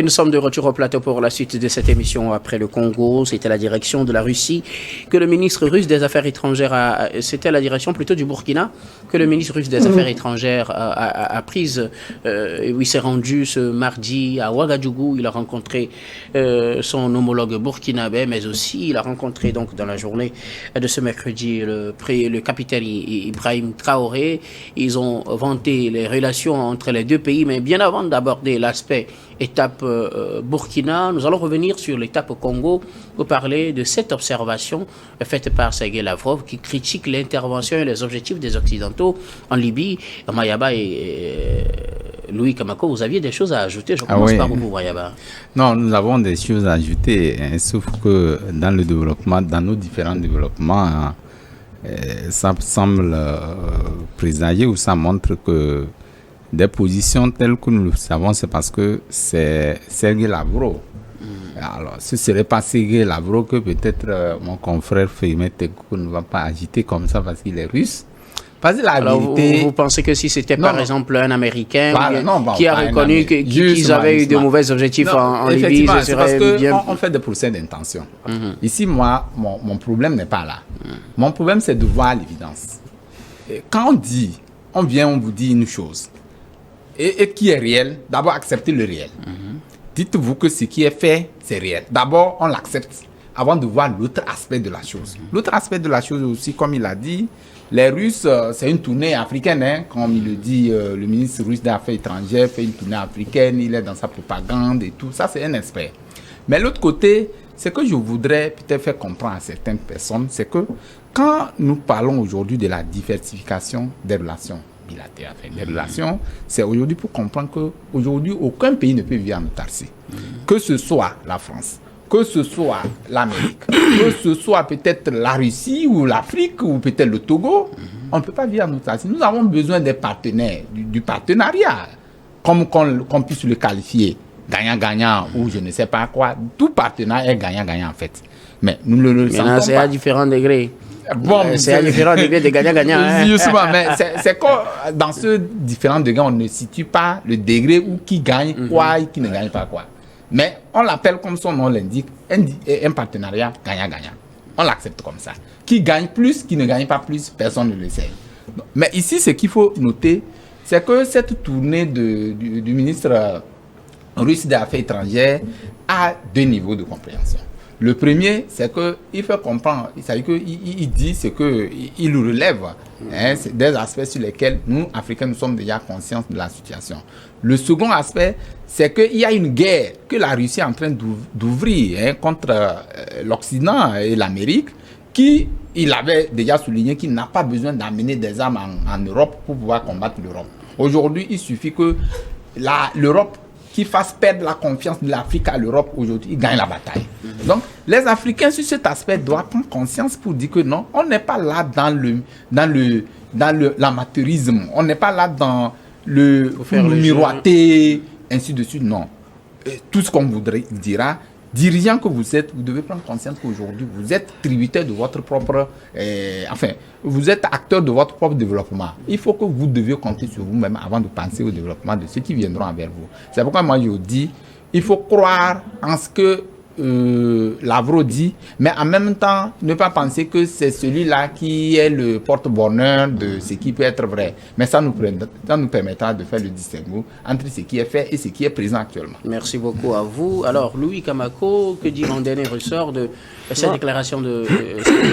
Et nous sommes de retour au plateau pour la suite de cette émission après le Congo. C'était la direction de la Russie que le ministre russe des Affaires étrangères c'était la direction plutôt du Burkina que le ministre russe des Affaires étrangères a prise. Il s'est rendu ce mardi à Ouagadougou. Il a rencontré son homologue burkinabé, mais aussi il a rencontré donc dans la journée de ce mercredi le capitaine Ibrahim Traoré. Ils ont vanté les relations entre les deux pays, mais bien avant d'aborder l'aspect étape Burkina, nous allons revenir sur l'étape Congo pour parler de cette observation faite par Sergei Lavrov qui critique l'intervention et les objectifs des Occidentaux en Libye. Mayaba et Louis Kamako, vous aviez des choses à ajouter? Je commence par vous, Mayaba. Non, nous avons des choses à ajouter, hein, sauf que dans le développement, dans nos différents développements, ça semble présager ou ça montre que des positions telles que nous le savons, c'est parce que c'est Sergei Lavrov. Alors, ce ne serait pas Sergei Lavrov que peut-être mon confrère Fehime Tekou ne va pas agiter comme ça parce qu'il est russe. Parce que la vérité... vous pensez que si c'était par exemple un Américain qui a reconnu qu'ils avaient eu de mauvais objectifs en Libye, ce serait bien... On fait des procès d'intention. Ici, moi, mon problème n'est pas là. Mon problème, c'est de voir l'évidence. Quand on vient, on vous dit une chose, et qui est réel, d'abord acceptez le réel. Dites-vous que ce qui est fait, c'est réel. D'abord, on l'accepte avant de voir l'autre aspect de la chose. L'autre aspect de la chose aussi, comme il a dit, les Russes, c'est une tournée africaine, hein, comme il le dit, le ministre russe des Affaires étrangères fait une tournée africaine, il est dans sa propagande et tout, ça c'est un aspect. Mais l'autre côté, ce que je voudrais peut-être faire comprendre à certaines personnes, c'est que quand nous parlons aujourd'hui de la diversification des relations bilatérales, des relations, c'est aujourd'hui pour comprendre qu'aujourd'hui, aucun pays ne peut vivre en autarcie. Que ce soit la France, que ce soit l'Amérique, que ce soit peut-être la Russie ou l'Afrique ou peut-être le Togo, on ne peut pas vivre en autarcie. Nous avons besoin des partenaires, du partenariat, comme qu'on puisse le qualifier, gagnant-gagnant ou je ne sais pas quoi. Tout partenariat est gagnant-gagnant en fait. Mais nous ne le sentons pas. C'est à différents degrés. Bon, c'est à différents degrés de gagnant-gagnant. Justement, mais c'est que dans ce différents degrés, on ne situe pas le degré où qui gagne quoi et qui ne gagne pas quoi. Mais on l'appelle comme son nom l'indique, un partenariat gagnant-gagnant. On l'accepte comme ça. Qui gagne plus, qui ne gagne pas plus, personne ne le sait. Mais ici, ce qu'il faut noter, c'est que cette tournée du ministre russe des Affaires étrangères a deux niveaux de compréhension. Le premier, c'est qu'il faut comprendre, c'est-à-dire qu'il dit ce qu'il relève, hein, c'est des aspects sur lesquels nous, Africains, nous sommes déjà conscients de la situation. Le second aspect, c'est qu'il y a une guerre que la Russie est en train d'ouvrir, hein, contre l'Occident et l'Amérique, qui, il avait déjà souligné qu'il n'a pas besoin d'amener des armes en Europe pour pouvoir combattre l'Europe. Aujourd'hui, il suffit que l'Europe qui fasse perdre la confiance de l'Afrique à l'Europe, aujourd'hui, il gagne la bataille. Donc, les Africains, sur cet aspect, doivent prendre conscience pour dire que non, on n'est pas là dans l'amateurisme, on n'est pas là dans le miroiter, ainsi de suite, non. Tout ce qu'on voudrait dira, dirigeant que vous êtes, vous devez prendre conscience qu'aujourd'hui, vous êtes tributaire de votre propre... vous êtes acteur de votre propre développement. Il faut que vous deviez compter sur vous-même avant de penser au développement de ceux qui viendront envers vous. C'est pourquoi moi, je dis, il faut croire en ce que Lavrov dit, mais en même temps, ne pas penser que c'est celui-là qui est le porte-bonheur de ce qui peut être vrai. Mais ça nous permettra de faire le distinguo entre ce qui est fait et ce qui est présent actuellement. Merci beaucoup à vous. Alors, Louis Kamako, que dit mon dernier ressort de cette déclaration de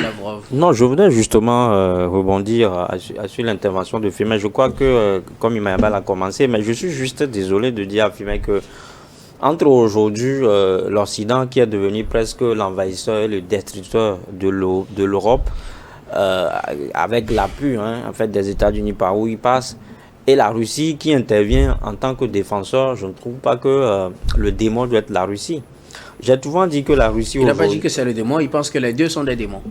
Lavrov? Non, je voudrais justement rebondir sur l'intervention de Fehime. Je crois que, comme Imayaba l'a commencé, mais je suis juste désolé de dire à Fehime que entre aujourd'hui l'Occident qui est devenu presque l'envahisseur et le destructeur de l'Europe, avec l'appui en fait, des États-Unis par où il passe, et la Russie qui intervient en tant que défenseur, je ne trouve pas que le démon doit être la Russie. j'ai souvent dit que la Russie Il n'a pas dit aujourd'hui... que c'est le démon, il pense que les deux sont des démons.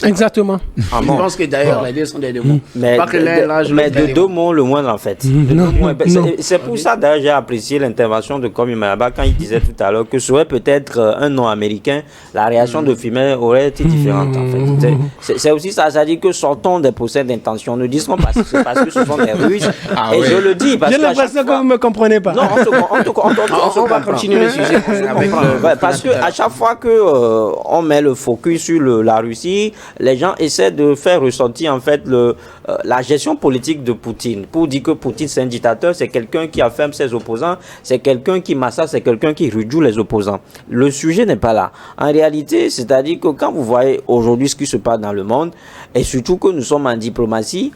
Exactement. Ah Il bon. pense que d'ailleurs les deux sont des démons. Mais, Pas que l'un lâche mais l'autre de des deux démons. mots le moins en fait. Non, non. C'est pour ça d'ailleurs j'ai apprécié l'intervention de Komi Mayaba quand il disait tout à l'heure que serait peut-être un nom américain, la réaction de Fimé aurait été différente en fait. C'est aussi ça, ça dit que sortons des procès d'intention. Ne disons pas que c'est parce que ce sont des Russes. Ah et oui. je le dis parce J'ai que à l'impression chaque que vous ne me comprenez pas. non, on se On va comprend. continuer le sujet avec le Ouais, parce que à chaque fois que on met le focus sur la Russie, les gens essaient de faire ressortir en fait la gestion politique de Poutine. Pour dire que Poutine c'est un dictateur, c'est quelqu'un qui afferme ses opposants, c'est quelqu'un qui massacre, c'est quelqu'un qui réduit les opposants. Le sujet n'est pas là. En réalité, c'est-à-dire que quand vous voyez aujourd'hui ce qui se passe dans le monde, et surtout que nous sommes en diplomatie,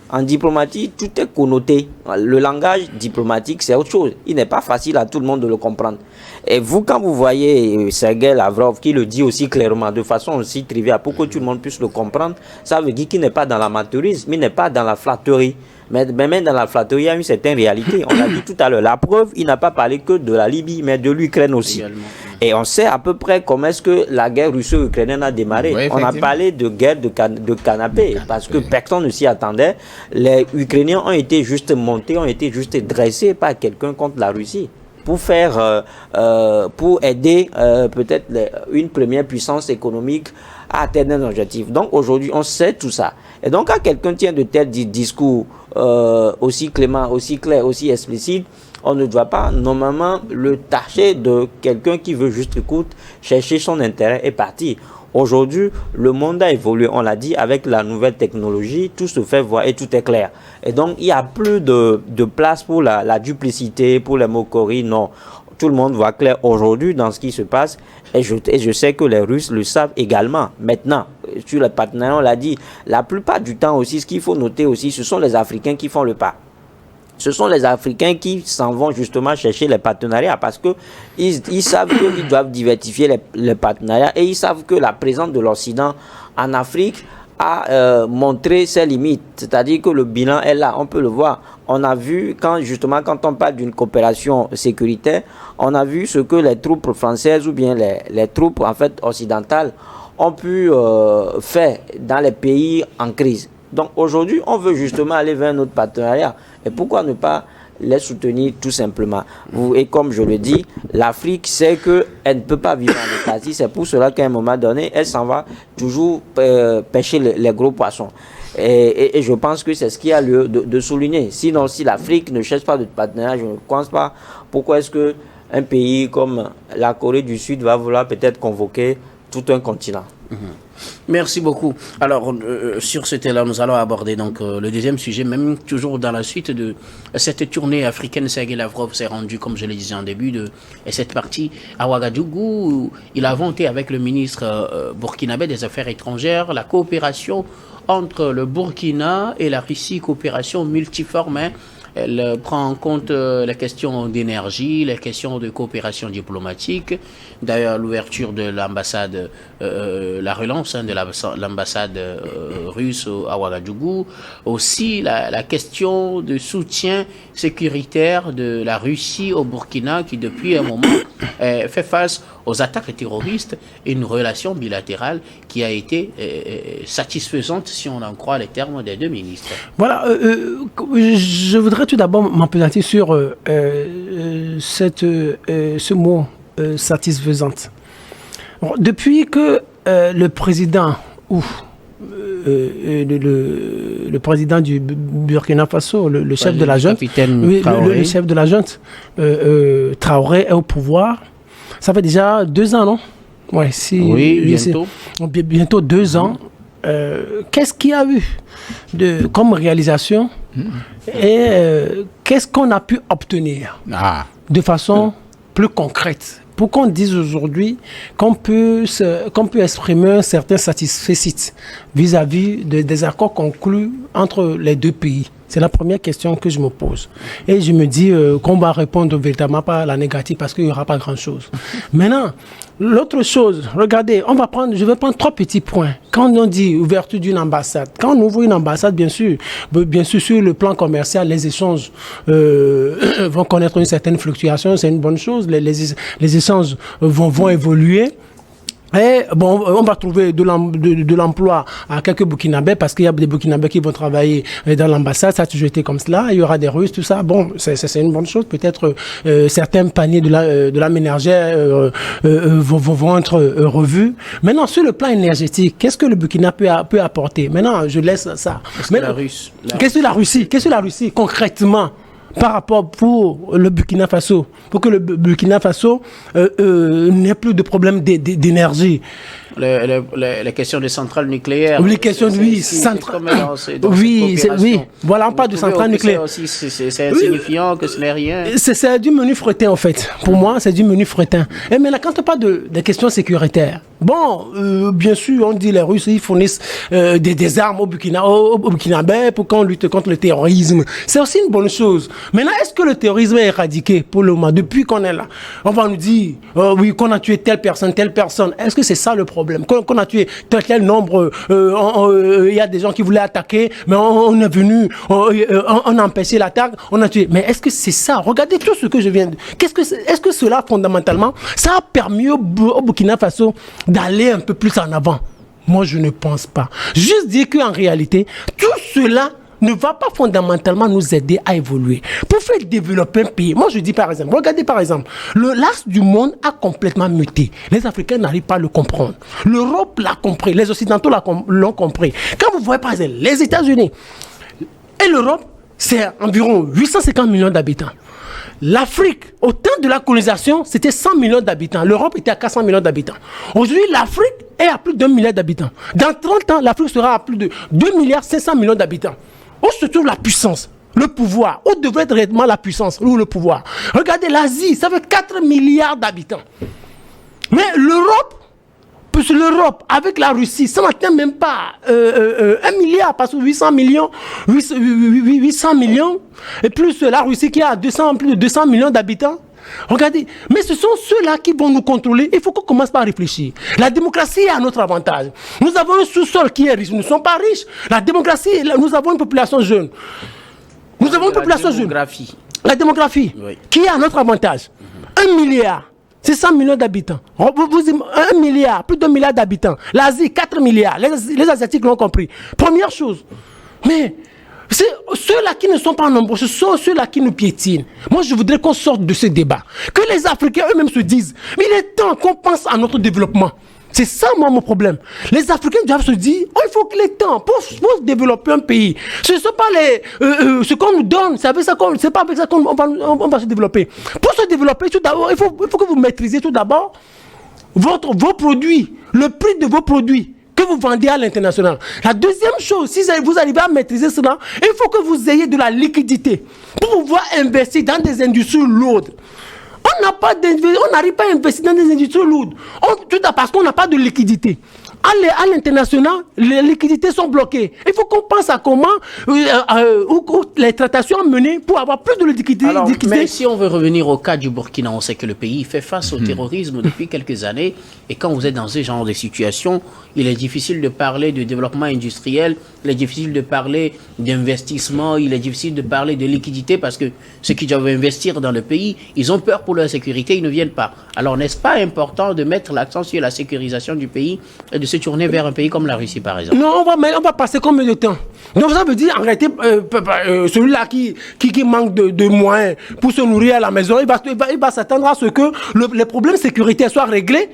tout est connoté. Le langage diplomatique, c'est autre chose. Il n'est pas facile à tout le monde de le comprendre. Et vous, quand vous voyez Sergei Lavrov qui le dit aussi clairement, de façon aussi triviale, pour que tout le monde puisse le comprendre, ça veut dire qu'il n'est pas dans l'amateurisme, il n'est pas dans la flatterie. Mais même dans la flatterie, il y a une certaine réalité. On l'a dit tout à l'heure, la preuve, il n'a pas parlé que de la Libye, mais de l'Ukraine aussi. Également. Et on sait à peu près comment est-ce que la guerre russo-ukrainienne a démarré. Oui, On a effectivement. parlé de guerre de canapé, parce que personne ne s'y attendait. Les Ukrainiens ont été juste montés, ont été juste dressés par quelqu'un contre la Russie pour faire, pour aider peut-être une première puissance économique à atteindre un objectif. Donc aujourd'hui, on sait tout ça. Et donc quand quelqu'un tient de tels discours aussi cléments, aussi clairs, aussi explicites, on ne doit pas normalement le tâcher de quelqu'un qui veut juste chercher son intérêt et partir. Aujourd'hui, le monde a évolué, on l'a dit, avec la nouvelle technologie, tout se fait voir et tout est clair. Et donc, il n'y a plus de place pour la duplicité, pour les moqueries, non. Tout le monde voit clair aujourd'hui dans ce qui se passe et je sais que les Russes le savent également. Maintenant, sur les partenaires, on l'a dit, la plupart du temps aussi, ce qu'il faut noter aussi, ce sont les Africains qui font le pas. Ce sont les Africains qui s'en vont justement chercher les partenariats parce que ils savent qu'ils doivent diversifier les partenariats et ils savent que la présence de l'Occident en Afrique a montré ses limites. C'est-à-dire que le bilan est là, on peut le voir. On a vu quand on parle d'une coopération sécuritaire, on a vu ce que les troupes françaises ou bien les troupes en fait occidentales ont pu faire dans les pays en crise. Donc aujourd'hui, on veut justement aller vers un autre partenariat. Et pourquoi ne pas les soutenir tout simplement? Et comme je le dis, l'Afrique sait qu'elle ne peut pas vivre en autarcie. C'est pour cela qu'à un moment donné, elle s'en va toujours pêcher les gros poissons. Et je pense que c'est ce qu'il y a lieu de souligner. Sinon, si l'Afrique ne cherche pas de partenariat, je ne pense pas pourquoi est-ce qu'un pays comme la Corée du Sud va vouloir peut-être convoquer tout un continent. Merci beaucoup. Alors, sur ce thème-là, nous allons aborder donc le deuxième sujet, même toujours dans la suite de cette tournée africaine. Sergei Lavrov s'est rendu, comme je le disais en début, de cette partie à Ouagadougou, où il a vanté avec le ministre burkinabé des Affaires étrangères la coopération entre le Burkina et la Russie, coopération multiforme. Elle prend en compte les questions d'énergie, les questions de coopération diplomatique. D'ailleurs, l'ouverture de l'ambassade, la relance de l'ambassade russe à Ouagadougou. Aussi, la question de soutien sécuritaire de la Russie au Burkina, qui depuis un moment fait face aux attaques terroristes, et une relation bilatérale qui a été satisfaisante, si on en croit les termes des deux ministres. Voilà, je voudrais tout d'abord m'appesantir sur ce mot satisfaisante. Bon, depuis que le président le président du Burkina Faso, le chef de la junte, le chef de la junte, Traoré est au pouvoir, ça fait déjà 2 ans, non? Ouais, oui, bientôt. Bientôt 2 ans. Qu'est-ce qu'il y a eu comme réalisation et qu'est-ce qu'on a pu obtenir de façon plus concrète pour qu'on dise aujourd'hui qu'on peut exprimer un certain satisfecit vis-à-vis des accords conclus entre les deux pays. C'est la première question que je me pose. Et je me dis qu'on va répondre véritablement pas à la négative parce qu'il n'y aura pas grand-chose. Maintenant, l'autre chose, regardez, je vais prendre 3 petits points. Quand on dit ouverture d'une ambassade, quand on ouvre une ambassade, bien sûr, sur le plan commercial, les échanges vont connaître une certaine fluctuation, c'est une bonne chose. Les échanges vont évoluer. Et bon, on va trouver de l'emploi à quelques Burkinabés parce qu'il y a des Burkinabés qui vont travailler dans l'ambassade. Ça a toujours été comme cela. Il y aura des Russes, tout ça. Bon, c'est une bonne chose. Peut-être certains paniers de la ménagère vont être revus. Maintenant, sur le plan énergétique, qu'est-ce que le Burkina peut apporter? Maintenant, je laisse ça. Qu'est-ce que la Russie concrètement par rapport pour le Burkina Faso, pour que le Burkina Faso n'ait plus de problème d'énergie. Les questions des centrales nucléaires. Les questions, voilà, on parle de centrales nucléaires. C'est insignifiant, que ce n'est rien. C'est du menu fretin, en fait. Pour moi, c'est du menu fretin. Et maintenant, quand on parle des questions sécuritaires, bon, bien sûr, on dit les Russes, ils fournissent des armes au Burkinabé pour qu'on lutte contre le terrorisme. C'est aussi une bonne chose. Maintenant, est-ce que le terrorisme est éradiqué pour le moment? Depuis qu'on est là, on va nous dire, oui, qu'on a tué telle personne. Est-ce que c'est ça le problème? Qu'on a tué tel nombre, il y a des gens qui voulaient attaquer, mais on est venu, on a empêché l'attaque, on a tué. Mais est-ce que c'est ça? Regardez tout ce que je viens de... Est-ce que cela, fondamentalement, ça a permis au Burkina Faso d'aller un peu plus en avant? Moi, je ne pense pas. Juste dire qu'en réalité, tout cela ne va pas fondamentalement nous aider à évoluer. Pour faire développer un pays, moi je dis par exemple, regardez par exemple, l'as du monde a complètement muté. Les Africains n'arrivent pas à le comprendre. L'Europe l'a compris, les Occidentaux l'ont compris. Quand vous voyez par exemple les États-Unis et l'Europe, c'est environ 850 millions d'habitants. L'Afrique, au temps de la colonisation, c'était 100 millions d'habitants. L'Europe était à 400 millions d'habitants. Aujourd'hui, l'Afrique est à plus d'1 milliard d'habitants. Dans 30 ans, l'Afrique sera à plus de 2 milliards 500 millions d'habitants. Où se trouve la puissance, le pouvoir? Où devrait être réellement la puissance ou le pouvoir? Regardez l'Asie, ça fait 4 milliards d'habitants. Mais l'Europe, avec la Russie, ça n'atteint même pas 1 milliard, parce que 800 millions, et plus la Russie qui a plus de 200 millions d'habitants. Regardez, mais ce sont ceux-là qui vont nous contrôler. Il faut qu'on commence par réfléchir. La démocratie est à notre avantage. Nous avons un sous-sol qui est riche. Nous ne sommes pas riches. La démocratie, nous avons une population jeune. La démographie, oui, qui est à notre avantage. 1 milliard, c'est 100 millions d'habitants. 1 milliard, plus de 1 milliard d'habitants. L'Asie, 4 milliards. Les Asiatiques l'ont compris. Première chose. Mais... c'est ceux-là qui ne sont pas nombreux, ce sont ceux-là qui nous piétinent. Moi, je voudrais qu'on sorte de ce débat. Que les Africains eux-mêmes se disent, mais il est temps qu'on pense à notre développement. C'est ça, moi, mon problème. Les Africains doivent se dire, oh, il faut qu'il est temps pour développer un pays. Ce ne sont pas ce qu'on nous donne, c'est pas avec ça qu'on va se développer. Pour se développer, tout d'abord, il faut que vous maîtrisiez tout d'abord vos produits, le prix de vos produits que vous vendez à l'international. La deuxième chose, si vous arrivez à maîtriser cela, il faut que vous ayez de la liquidité pour pouvoir investir dans des industries lourdes. On n'arrive pas à investir dans des industries lourdes. Parce qu'on n'a pas de liquidité. À l'international, les liquidités sont bloquées. Il faut qu'on pense à comment les tractations menées pour avoir plus de liquidité. Alors, mais si on veut revenir au cas du Burkina, on sait que le pays fait face au terrorisme depuis quelques années. Et quand vous êtes dans ce genre de situation, il est difficile de parler de développement industriel, il est difficile de parler d'investissement, il est difficile de parler de liquidité parce que ceux qui doivent investir dans le pays, ils ont peur pour leur sécurité, ils ne viennent pas. Alors, n'est-ce pas important de mettre l'accent sur la sécurisation du pays et de se tourner vers un pays comme la Russie, par exemple? Non, on va passer combien de temps? Donc, ça veut dire, en réalité, celui-là qui manque de moyens pour se nourrir à la maison, il va s'attendre à ce que les problèmes sécuritaires soient réglés.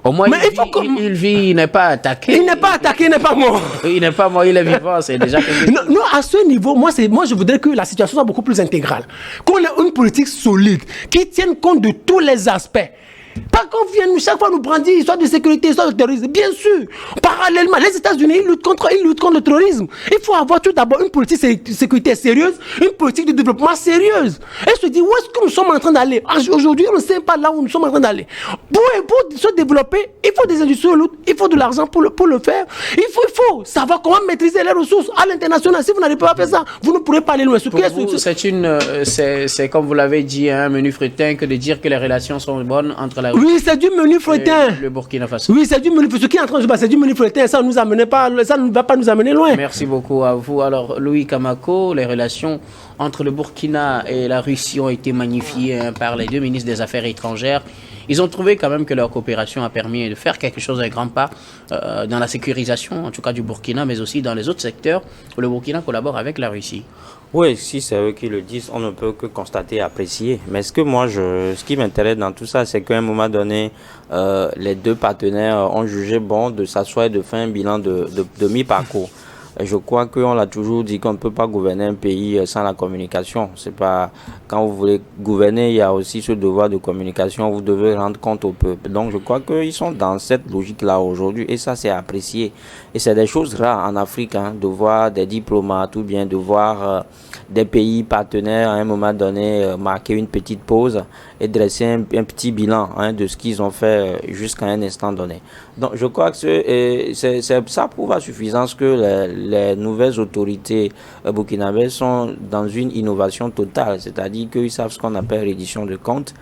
Au moins, il vit, il n'est pas attaqué. Il n'est pas attaqué, il n'est pas mort. Il n'est pas mort, il est vivant, c'est déjà quelque chose. Non, à ce niveau, moi, je voudrais que la situation soit beaucoup plus intégrale. Qu'on ait une politique solide, qui tienne compte de tous les aspects. Pas qu'on vienne chaque fois nous brandir histoire de sécurité, histoire de terrorisme. Bien sûr, parallèlement, les États-Unis, ils luttent contre le terrorisme. Il faut avoir tout d'abord une politique de sécurité sérieuse, une politique de développement sérieuse. Et se dire, où est-ce que nous sommes en train d'aller? Aujourd'hui, on ne sait pas là où nous sommes en train d'aller. Pour se développer, il faut des industries lourdes, il faut de l'argent pour le faire. Il faut savoir comment maîtriser les ressources à l'international. Si vous n'arrivez pas à faire ça, vous ne pourrez pas aller loin. C'est comme vous l'avez dit, un menu fretin que de dire que les relations sont bonnes entre la Oui, c'est du menu fretin. Le Burkina Faso. Oui, c'est du menu fretin. Ce qui est en train de se passer, c'est du menu fretin. Ça ne va pas nous amener loin. Merci beaucoup à vous. Alors, Louis Kamako, les relations entre le Burkina et la Russie ont été magnifiées par les deux ministres des Affaires étrangères. Ils ont trouvé quand même que leur coopération a permis de faire quelque chose de grand pas dans la sécurisation, en tout cas du Burkina, mais aussi dans les autres secteurs où le Burkina collabore avec la Russie. Oui, si c'est eux qui le disent, on ne peut que constater et apprécier. Mais ce qui m'intéresse dans tout ça, c'est qu'à un moment donné, les deux partenaires ont jugé bon de s'asseoir et de faire un bilan de mi-parcours. Je crois qu'on l'a toujours dit qu'on ne peut pas gouverner un pays sans la communication. C'est pas, quand vous voulez gouverner, il y a aussi ce devoir de communication. Vous devez rendre compte au peuple. Donc, je crois qu'ils sont dans cette logique-là aujourd'hui. Et ça, c'est apprécié. Et c'est des choses rares en Afrique, hein, de voir des diplomates ou bien de voir des pays partenaires à un moment donné marquer une petite pause et dresser un petit bilan, hein, de ce qu'ils ont fait jusqu'à un instant donné. Donc, je crois que ça prouve à suffisance que les nouvelles autorités burkinabèses sont dans une innovation totale, c'est-à-dire qu'ils savent ce qu'on appelle reddition de comptes.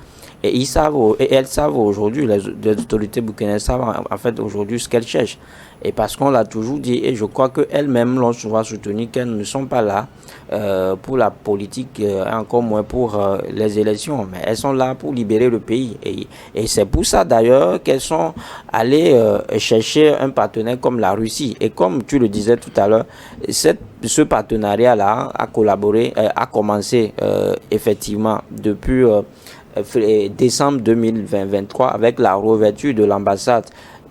Et elles savent aujourd'hui, les autorités burkinabèses savent en fait aujourd'hui ce qu'elles cherchent. Et parce qu'on l'a toujours dit, et je crois qu'elles-mêmes l'ont souvent soutenu, qu'elles ne sont pas là pour la politique, encore moins pour les élections, mais elles sont là pour libérer le pays. Et c'est pour ça d'ailleurs qu'elles sont allées chercher un partenaire comme la Russie. Et comme tu le disais tout à l'heure, ce partenariat-là a commencé effectivement depuis décembre 2023 avec la réouverture de l'ambassade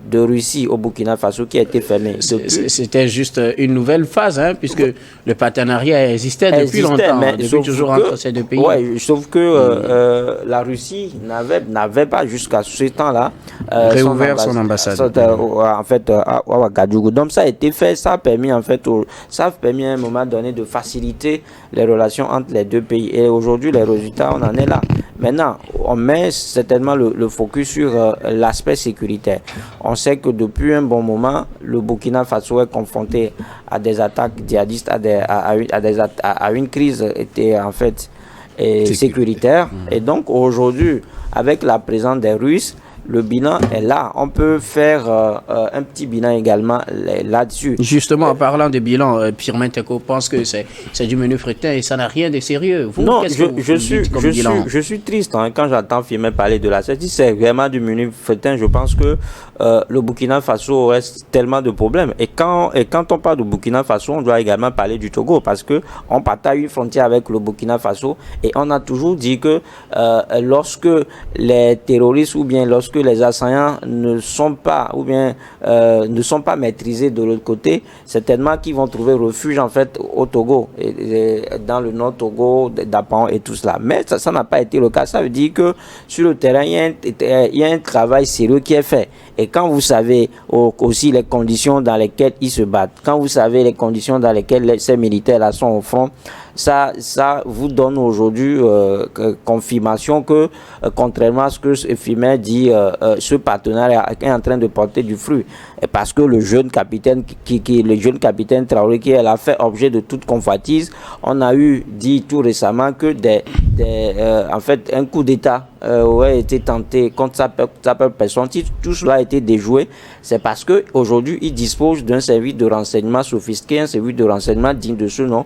de Russie au Burkina Faso qui a été fermée. C'était juste une nouvelle phase, hein, puisque le partenariat existait depuis longtemps, mais depuis toujours entre ces deux pays. Oui, sauf que la Russie n'avait pas jusqu'à ce temps-là réouvert son ambassade. En fait, à Ouagadougou. Donc ça a été fait, ça a permis à un moment donné de faciliter les relations entre les deux pays. Et aujourd'hui, les résultats, on en est là. Maintenant, on met certainement le focus sur l'aspect sécuritaire. On sait que depuis un bon moment, le Burkina Faso est confronté à des attaques djihadistes, à une crise en fait sécuritaire. Et donc aujourd'hui, avec la présence des Russes, le bilan est là. On peut faire un petit bilan également là-dessus. Justement, en parlant de bilan, Pierre Menteko pense que c'est du menu fretin et ça n'a rien de sérieux. Vous, non, je suis triste quand j'entends Firmin parler de la CETI. C'est vraiment du menu fretin. Je pense que le Burkina Faso aurait tellement de problèmes. Et quand on parle du Burkina Faso, on doit également parler du Togo parce que on partage une frontière avec le Burkina Faso et on a toujours dit que lorsque les terroristes ou bien lorsque les assaillants ne sont pas maîtrisés de l'autre côté, certainement qu'ils vont trouver refuge en fait au Togo, et dans le nord Togo, d'Apan et tout cela. Mais ça n'a pas été le cas. Ça veut dire que sur le terrain, il y a un travail sérieux qui est fait. Et quand vous savez aussi les conditions dans lesquelles ils se battent, quand vous savez les conditions dans lesquelles ces militaires-là sont au front, ça vous donne aujourd'hui confirmation que, contrairement à ce que Firmin dit, ce partenariat est en train de porter du fruit. Et parce que le jeune capitaine Traoré, qui a fait objet de toute convoitise, on a dit tout récemment que en fait, un coup d'État aurait été tenté contre sa personne. Si tout cela a été déjoué, c'est parce que aujourd'hui il dispose d'un service de renseignement sophistiqué, un service de renseignement digne de ce nom,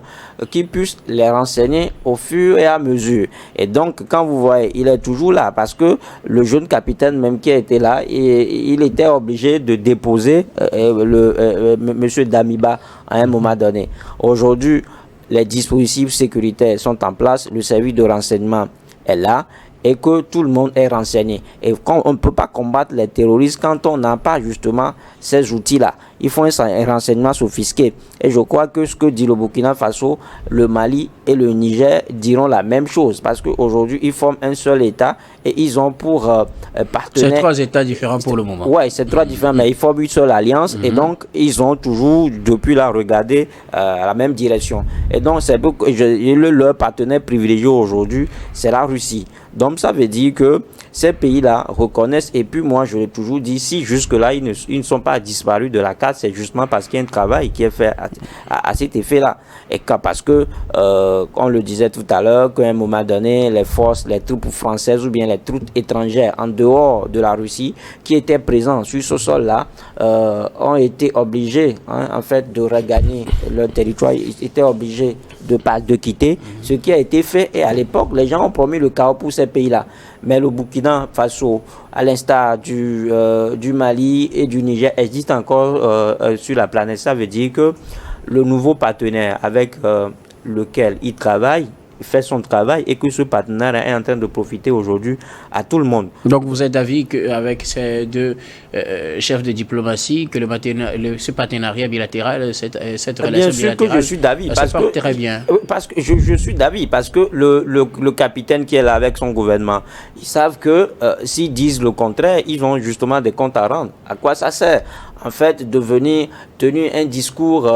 qui puisse les renseigner au fur et à mesure. Et donc, quand vous voyez, il est toujours là parce que le jeune capitaine même qui a été là, il était obligé de déposer monsieur Damiba à un moment donné. Aujourd'hui, les dispositifs sécuritaires sont en place, le service de renseignement est là et que tout le monde est renseigné. Et quand on ne peut pas combattre les terroristes quand on n'a pas justement ces outils-là. Il faut un renseignement sophistiqué. Et je crois que ce que dit le Burkina Faso, le Mali et le Niger diront la même chose. Parce qu'aujourd'hui, ils forment un seul État et ils ont pour partenaire... C'est 3 États différents pour le moment. Oui, c'est 3 différents, mais ils forment une seule alliance. Et donc, ils ont toujours, depuis là, regardé la même direction. Et donc, c'est leur partenaire privilégié aujourd'hui, c'est la Russie. Donc, ça veut dire que ces pays-là reconnaissent, et puis moi, je l'ai toujours dit, si jusque-là, ils ne sont pas disparus de la carte, c'est justement parce qu'il y a un travail qui est fait à cet effet-là. Et parce que, on le disait tout à l'heure, qu'à un moment donné, les forces, les troupes françaises ou bien les troupes étrangères en dehors de la Russie, qui étaient présentes sur ce sol-là, ont été obligés, en fait, de regagner leur territoire. Ils étaient obligés de quitter, ce qui a été fait. Et à l'époque, les gens ont promis le chaos pour ces pays-là. Mais le Burkina Faso, à l'instar du Mali et du Niger, existe encore sur la planète. Ça veut dire que le nouveau partenaire avec lequel il travaille fait son travail et que ce partenaire est en train de profiter aujourd'hui à tout le monde. Donc vous êtes d'avis qu'avec ces 2 chefs de diplomatie, que ce partenariat bilatéral, cette relation bien sûr bilatérale, que je suis d'avis, parce que très bien. Parce que je suis d'avis, parce que le capitaine qui est là avec son gouvernement, ils savent que s'ils disent le contraire, ils ont justement des comptes à rendre. À quoi ça sert en fait de venir tenir un discours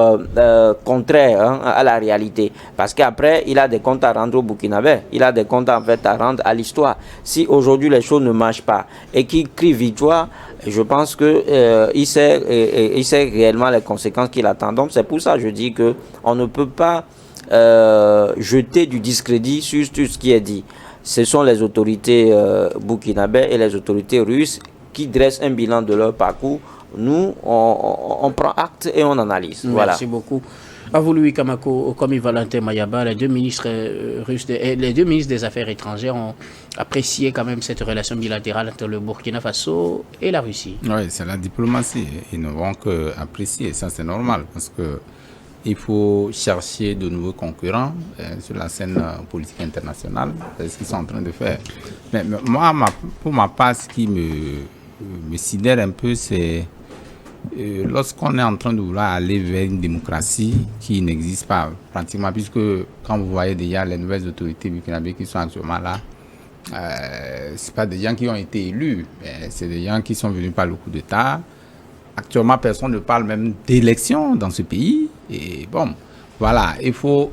contraire à la réalité, parce qu'après il a des comptes à rendre au Burkinabé, il a des comptes en fait à rendre à l'histoire. Si aujourd'hui les choses ne marchent pas et qu'il crie victoire, je pense que il sait réellement les conséquences qu'il attend. Donc c'est pour ça que je dis que on ne peut pas jeter du discrédit sur tout ce qui est dit. Ce sont les autorités burkinabées et les autorités russes qui dressent un bilan de leur parcours. Nous, on prend acte et on analyse. Merci beaucoup. À vous, Louis Kamako, comme Valentin Mayaba, les 2 ministres russes les 2 ministres des Affaires étrangères ont apprécié quand même cette relation bilatérale entre le Burkina Faso et la Russie. Oui, c'est la diplomatie. Ils ne vont qu'apprécier, ça c'est normal, parce que il faut chercher de nouveaux concurrents sur la scène politique internationale. C'est ce qu'ils sont en train de faire. Mais moi, pour ma part, ce qui me sidère un peu, c'est lorsqu'on est en train de vouloir aller vers une démocratie qui n'existe pas pratiquement, puisque quand vous voyez déjà les nouvelles autorités burkinabées qui sont actuellement là, c'est pas des gens qui ont été élus, c'est des gens qui sont venus par le coup d'État. Actuellement, personne ne parle même d'élection dans ce pays. Et bon, voilà, il faut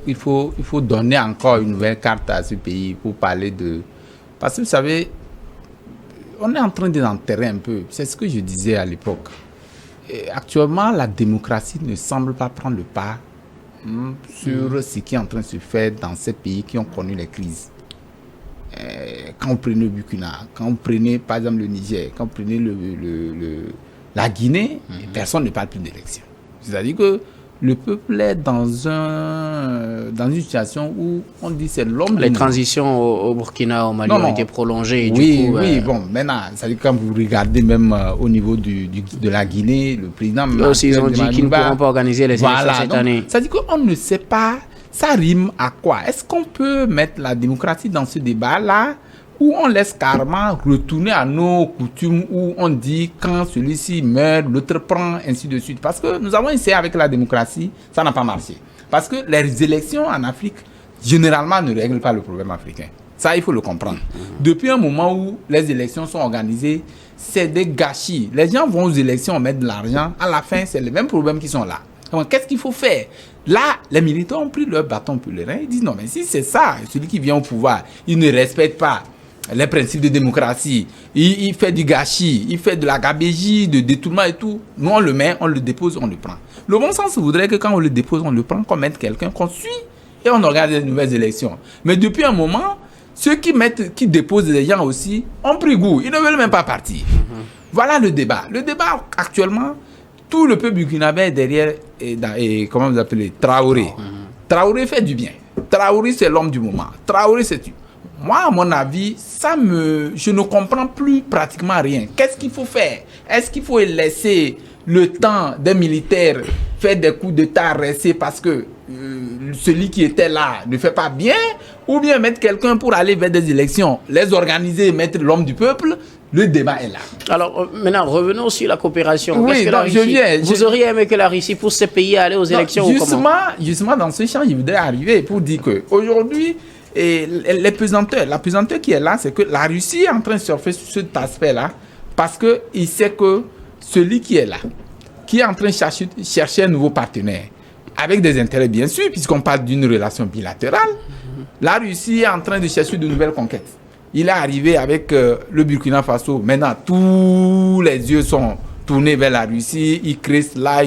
donner encore une nouvelle carte à ce pays pour parler de... Parce que vous savez, on est en train de l'enterrer un peu. C'est ce que je disais à l'époque. Actuellement, la démocratie ne semble pas prendre le pas sur ce qui est en train de se faire dans ces pays qui ont connu les crises. Quand on prenait le Burkina, quand on prenait par exemple le Niger, quand on prenait la Guinée, personne ne parle plus d'élection. C'est-à-dire que le peuple est dans une situation où on dit c'est l'homme. Les transitions au Burkina, au Mali ont été prolongées. Et oui, du coup, bon, maintenant, c'est-à-dire quand vous regardez même au niveau de la Guinée, le président... Aussi, ils ont dit qu'ils ne pourront pas organiser les élections cette année. C'est-à-dire qu'on ne sait pas, ça rime à quoi? Est-ce qu'on peut mettre la démocratie dans ce débat-là, où on laisse carrément retourner à nos coutumes, où on dit quand celui-ci meurt, l'autre prend, ainsi de suite. Parce que nous avons essayé avec la démocratie, ça n'a pas marché. Parce que les élections en Afrique, généralement, ne règlent pas le problème africain. Ça, il faut le comprendre. Depuis un moment où les élections sont organisées, c'est des gâchis. Les gens vont aux élections, mettre de l'argent. À la fin, c'est les mêmes problèmes qui sont là. Donc, qu'est-ce qu'il faut faire? Là, les militants ont pris leur bâton pèlerin. Ils disent non, mais si c'est ça, celui qui vient au pouvoir, il ne respecte pas les principes de démocratie, il fait du gâchis, il fait de la gabégie, de détournement et tout. Nous, on le met, on le dépose, on le prend. Le bon sens voudrait que quand on le dépose, on le prend, qu'on mette quelqu'un, qu'on suit et on organise les nouvelles élections. Mais depuis un moment, ceux qui déposent les gens aussi ont pris goût. Ils ne veulent même pas partir. Voilà le débat. Le débat, actuellement, tout le peuple burkinabé est derrière, comment vous appelez, Traoré. Traoré fait du bien. Traoré, c'est l'homme du moment. Traoré, c'est tu. Moi, à mon avis, je ne comprends plus pratiquement rien. Qu'est-ce qu'il faut faire? Est-ce qu'il faut laisser le temps des militaires faire des coups d'État, rester parce que celui qui était là ne fait pas bien? ou bien mettre quelqu'un pour aller vers des élections, les organiser, mettre l'homme du peuple, le débat est là. Alors, maintenant, revenons sur la coopération. Oui, que vous auriez aimé que la Russie pousse ces pays à aller aux élections ou comment? Justement, dans ce champ, je voudrais arriver pour dire qu'aujourd'hui, la pesanteur qui est là, c'est que la Russie est en train de surfer sur cet aspect-là parce qu'il sait que celui qui est là, qui est en train de chercher un nouveau partenaire, avec des intérêts bien sûr, puisqu'on parle d'une relation bilatérale, la Russie est en train de chercher de nouvelles conquêtes. Il est arrivé avec le Burkina Faso. Maintenant, tous les yeux sont tournés vers la Russie. Il crée là,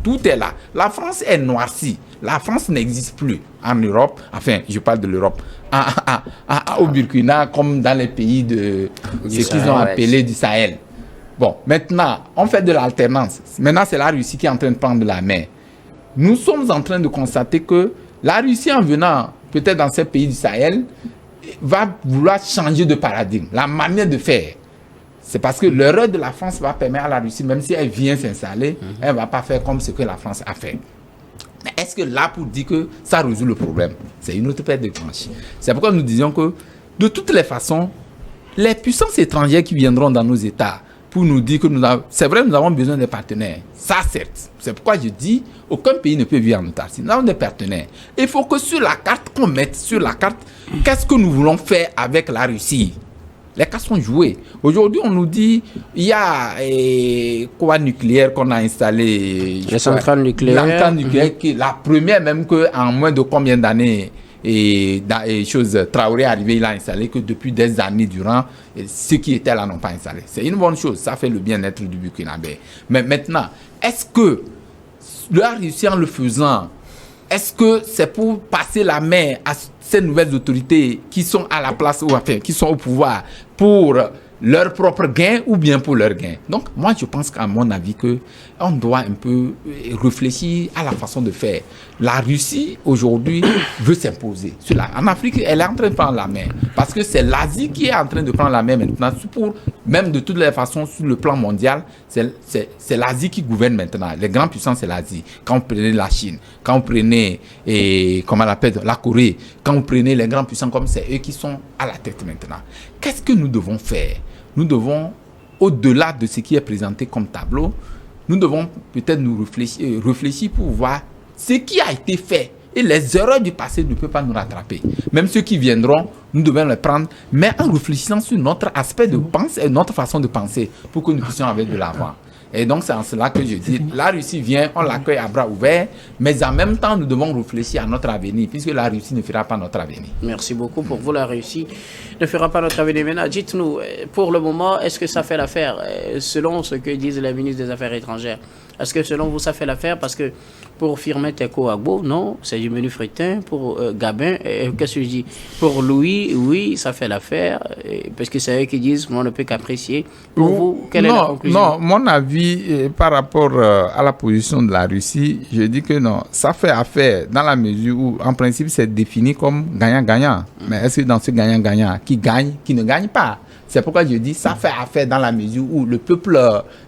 tout est là. La France est noircie. La France n'existe plus en Europe. Enfin, je parle de l'Europe. Au Burkina, comme dans les pays de ce qu'ils ont appelé du Sahel. Bon, maintenant, on fait de l'alternance. Maintenant, c'est la Russie qui est en train de prendre la main. Nous sommes en train de constater que la Russie, en venant peut-être dans ces pays du Sahel, va vouloir changer de paradigme, la manière de faire. C'est parce que l'erreur de la France va permettre à la Russie, même si elle vient s'installer, elle ne va pas faire comme ce que la France a fait. Mais est-ce que là, pour dire que ça résout le problème, c'est une autre paire de manches. C'est pourquoi nous disions que, de toutes les façons, les puissances étrangères qui viendront dans nos États pour nous dire que c'est vrai, nous avons besoin de partenaires. Ça, certes. C'est pourquoi je dis, aucun pays ne peut vivre en autarcie. Nous avons des partenaires. Il faut que sur la carte, qu'on mette sur la carte, qu'est-ce que nous voulons faire avec la Russie? Les cartes sont jouées. Aujourd'hui, on nous dit, il y a quoi nucléaire qu'on a installé? Les centrales nucléaires. La centrale nucléaire, qui est la première même qu'en moins de combien d'années Traoré est arrivé, il a installé que depuis des années durant, ceux qui étaient là n'ont pas installé. C'est une bonne chose, ça fait le bien-être du Burkinabé. Mais maintenant, est-ce que la Russie en le faisant, est-ce que c'est pour passer la main à ces nouvelles autorités qui sont à la place, ou enfin, qui sont au pouvoir pour leur propre gain ou bien pour leur gain? Donc, moi, je pense qu'à mon avis, on doit un peu réfléchir à la façon de faire. La Russie, aujourd'hui, veut s'imposer. En Afrique, elle est en train de prendre la main. Parce que c'est l'Asie qui est en train de prendre la main maintenant. Même de toutes les façons, sur le plan mondial, c'est l'Asie qui gouverne maintenant. Les grandes puissances, c'est l'Asie. Quand on prenait la Chine, quand on prenait, comment on l'appelle, la Corée, quand on prenait les grandes puissances comme c'est eux qui sont à la tête maintenant. Qu'est-ce que nous devons faire? Nous devons, au-delà de ce qui est présenté comme tableau, nous devons peut-être nous réfléchir pour voir ce qui a été fait. Et les erreurs du passé ne peuvent pas nous rattraper. Même ceux qui viendront, nous devons les prendre, mais en réfléchissant sur notre aspect de pensée et notre façon de penser pour que nous puissions avoir de l'avant. Et donc, c'est en cela que je dis, la Russie vient, on l'accueille à bras ouverts, mais en même temps, nous devons réfléchir à notre avenir, puisque la Russie ne fera pas notre avenir. Merci beaucoup. Pour vous, la Russie ne fera pas notre avenir. Maintenant, dites-nous, pour le moment, est-ce que ça fait l'affaire, selon ce que disent les ministres des Affaires étrangères? Est-ce que selon vous, ça fait l'affaire? Parce que pour Firmin Teko Agbo, non, c'est du menu fritin. Pour Gabin, qu'est-ce que je dis? Pour Louis, oui, ça fait l'affaire. Parce que c'est eux qui disent, on ne peut qu'apprécier. Pour vous, quelle est la conclusion? Non, mon avis par rapport à la position de la Russie, je dis que non, ça fait affaire dans la mesure où, en principe, c'est défini comme gagnant-gagnant. Mais est-ce que dans ce gagnant-gagnant, qui gagne, qui ne gagne pas? C'est pourquoi je dis ça fait affaire dans la mesure où le peuple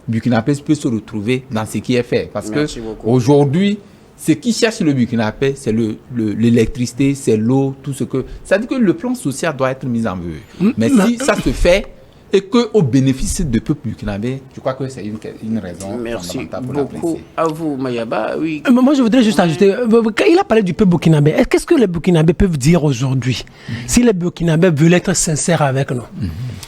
burkinabé peut se retrouver dans ce qui est fait. Parce que aujourd'hui, ce qui cherche le Burkinabé, c'est l'électricité, c'est l'eau, tout ce que... Ça veut dire que le plan social doit être mis en œuvre. Mais si ça se fait et qu'au bénéfice du peuple burkinabé, je crois que c'est une raison fondamentale pour l'apprécier. Merci beaucoup. À vous, Mayaba. Oui. Moi, je voudrais juste ajouter, il a parlé du peuple burkinabé. Qu'est-ce que les Burkinabés peuvent dire aujourd'hui si les Burkinabés veulent être sincères avec nous?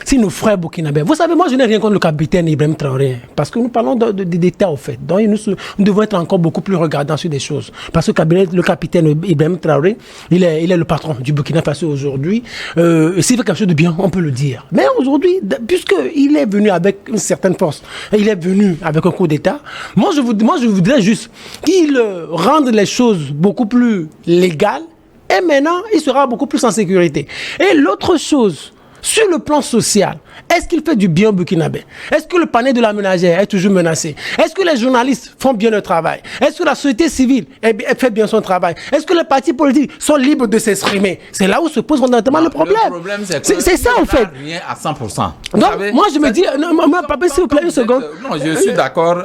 Si nos frères burkinabés... Vous savez, moi, je n'ai rien contre le capitaine Ibrahim Traoré, parce que nous parlons d'État, au fait. Donc, nous devons être encore beaucoup plus regardants sur des choses. Parce que le capitaine Ibrahim Traoré, il est le patron du Burkina Faso aujourd'hui. S'il fait quelque chose de bien, on peut le dire. Mais aujourd'hui, puisqu'il est venu avec une certaine force, il est venu avec un coup d'État, moi, je voudrais juste qu'il rende les choses beaucoup plus légales, et maintenant, il sera beaucoup plus en sécurité. Et l'autre chose, sur le plan social, Est-ce qu'il fait du bien au Burkinabé? Est-ce que le panier de la ménagère est toujours menacé? Est-ce que les journalistes font bien leur travail? Est-ce que la société civile elle fait bien son travail? Est-ce que les partis politiques sont libres de s'exprimer? C'est là où se pose fondamentalement le problème. Le problème, c'est ça, en fait. Rien à 100%. Donc, moi, je me dis, papa, s'il vous plaît, une seconde. Non, je suis d'accord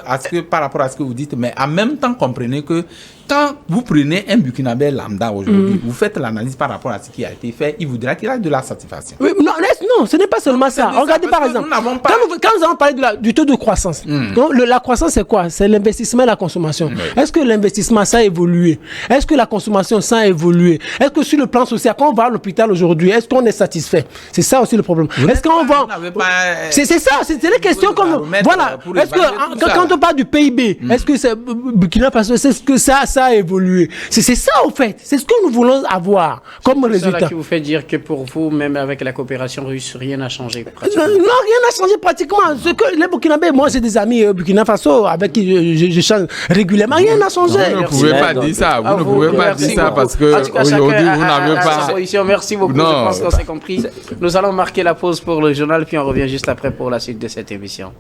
par rapport à ce que vous dites, mais en même temps, comprenez que quand vous prenez un Burkinabé lambda aujourd'hui, vous faites l'analyse par rapport à ce qui a été fait, il vous dira qu'il a de la satisfaction. Oui, non, ce n'est pas seulement ça. Regardez par exemple, quand nous avons parlé du taux de croissance, donc, la croissance c'est quoi? C'est l'investissement et la consommation. Est-ce que l'investissement ça a évolué? Est-ce que la consommation ça a évolué? Est-ce que sur le plan social, quand on va à l'hôpital aujourd'hui, est-ce qu'on est satisfait? C'est ça aussi le problème. Est-ce qu'on va... C'est ça, c'est les questions comme... Voilà. Est-ce que quand on parle du PIB, est-ce que c'est Burkina Faso, c'est ce que ça a évolué? C'est ça au fait. C'est ce que nous voulons avoir comme résultat. C'est ça qui vous fait dire que pour vous, même avec la coopération russe, rien n'a changé pratiquement. Non, rien n'a changé pratiquement. Ce que les Burkinabés, moi j'ai des amis au Burkina Faso avec qui je change régulièrement. Rien n'a changé. Vous ne pouvez pas dire ça. Vous ne pouvez pas dire ça parce que aujourd'hui vous n'avez pas. Merci beaucoup. Je pense qu'on s'est compris. Nous allons marquer la pause pour le journal puis on revient juste après pour la suite de cette émission.